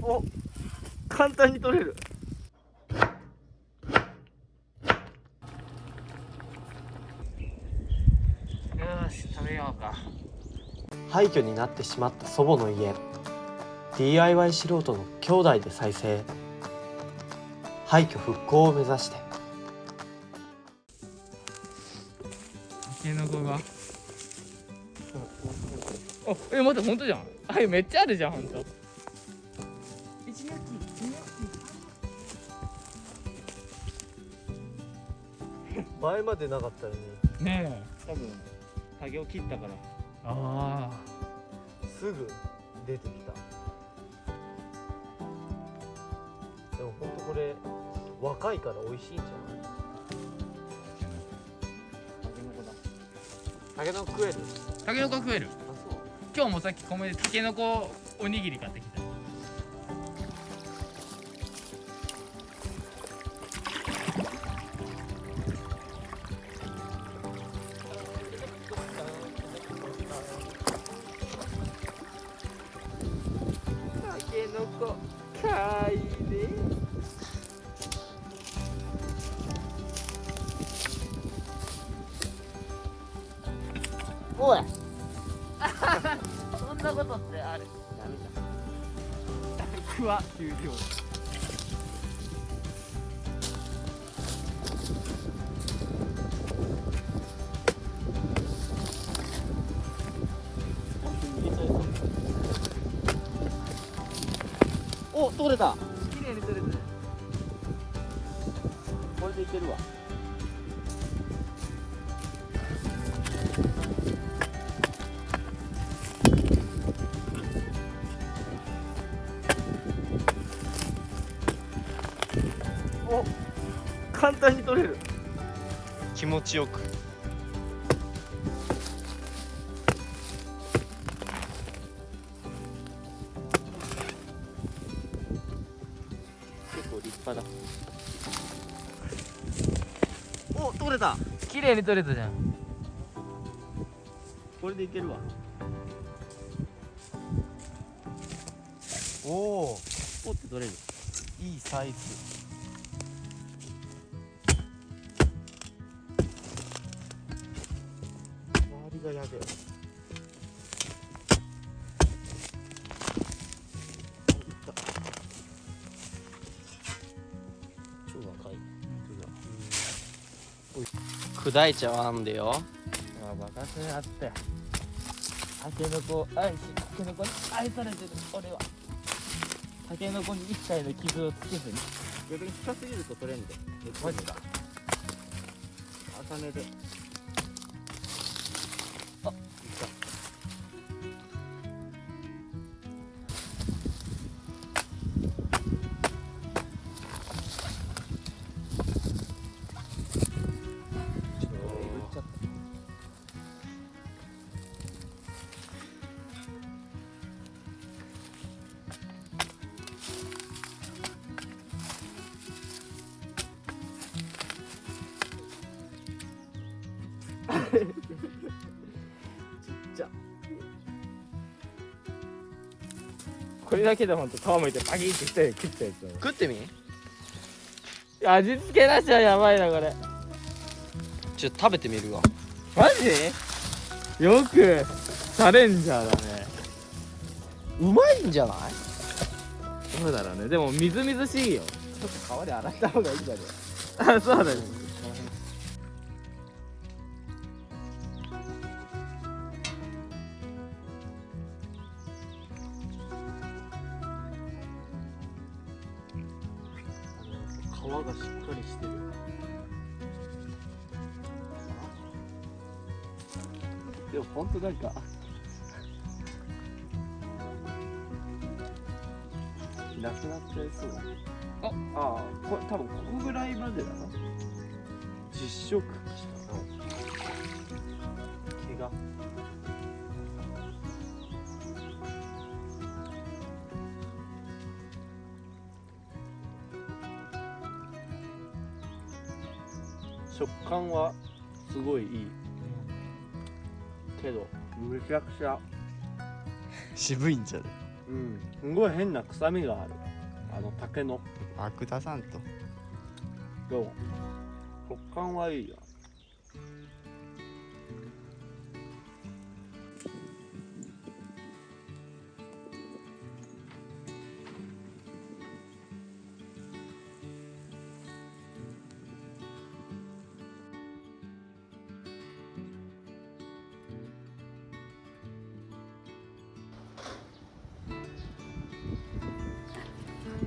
お、簡単に取れる。よし、食べようか。廃墟になってしまった祖母の家。 DIY 素人の兄弟で再生。廃墟復興を目指して。タケノコが。あ、待って、本当じゃん。あれめっちゃあるじゃん、本当。前までなかったよね。ねえ、多分竹を切ったから。ああ。すぐ出てきた。でもほんとこれ若いから美味しいんじゃない？タケノコ食える？タケノコ食える。あ、そう。今日もさっき米でタケノコおにぎり買ってきた。タケノコかいね。おいそんなことってある？ダメだ。クワ終了。お、取れた。綺麗に取れてる。これでいけるわ。お、簡単に取れる。気持ちよく。結構立派だ。お、取れた。綺麗に取れたじゃん。これでいけるわ。おお、ポって取れる。いいサイズ。周りがやべえ。超若い。砕いちゃわんでよ。あ、バカせあったよ。タケノコ愛し、タケノコに愛されてる俺は。タケノコに一切の傷をつけずに。逆に近すぎると取れんで。マジか。浅めで。あ、いった。これだけでほんと皮むいてパキッてして切ったやつだよ。食ってみ？味付けなしはやばいなこれ。ちょっと食べてみるわ。マジ？よくチャレンジャーだね。うまいんじゃない？そうだろうね。でもみずみずしいよ。ちょっと川で洗った方がいいんだね。あ、そうだね。皮がしっかりしてる。でもほんとなんかなくなっちゃいそうだ。ああ、これ多分ここぐらいまでだな。実食。毛が。食感はすごいいいけどめちゃくちゃ渋いんじゃね？ううん、すごい変な臭みがある。竹の。悪出さんと。どう？食感はいいよ。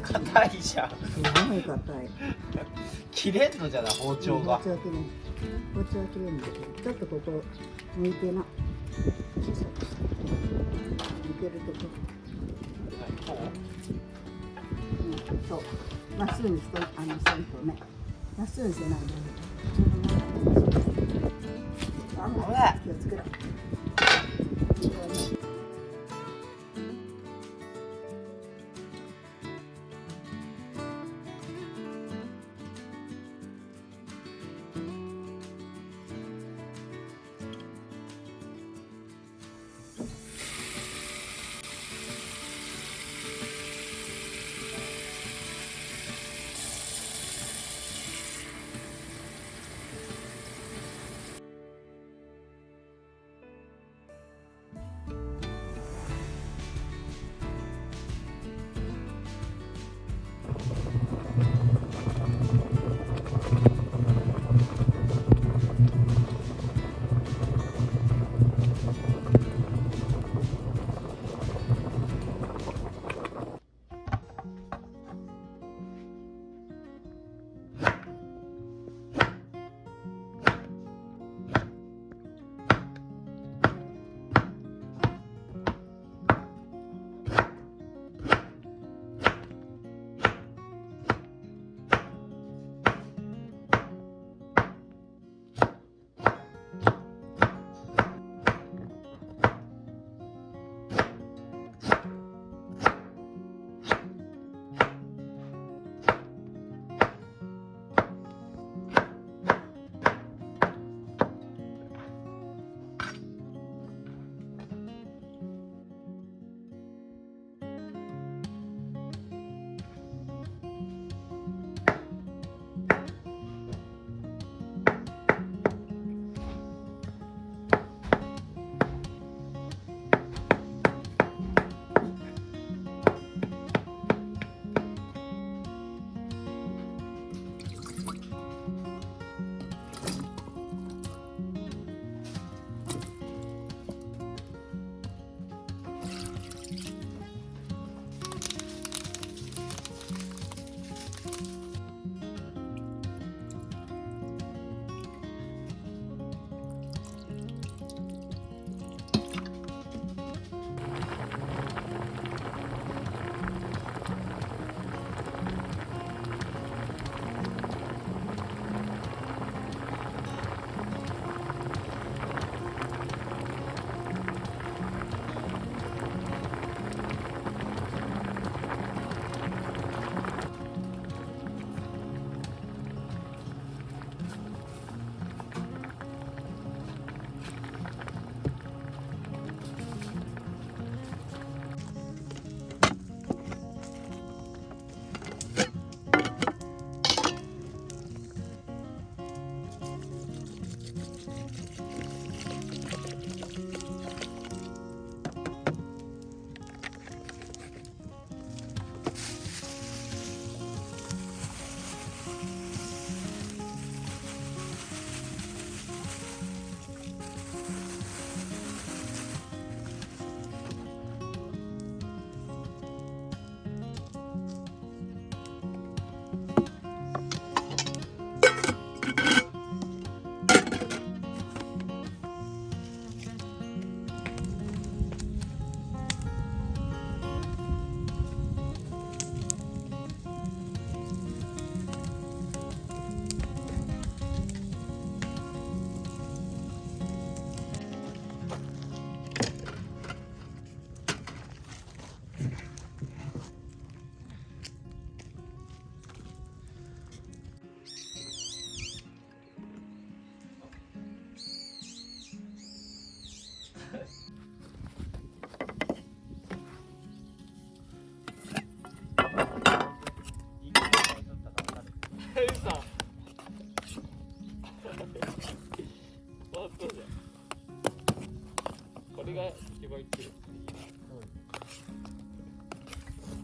硬いじゃん。すごい硬い。切れんのじゃない包丁が。包丁切れん。包丁切れんだけど、ちょっとここ向いてな。小さくして。抜けるとこ。うん、そう。まっすぐにして、線とね。まっすぐにせないで。気をつけろ。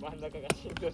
真ん中がしんどい。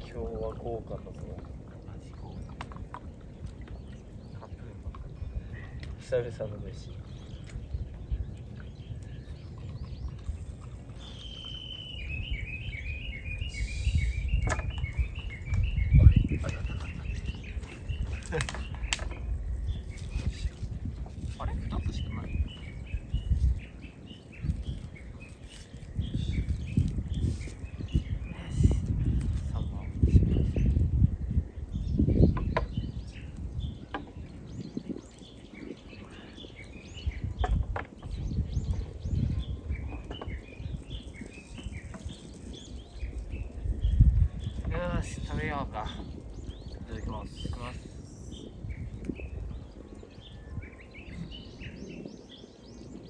今日は豪華だぞ。久々の飯。あれ2つしかない。よし、食べようか。いただきます。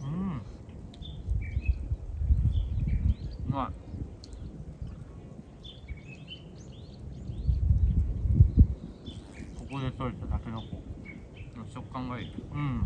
うん。うまい。ここで採れたタケノコの食感がいい。うん。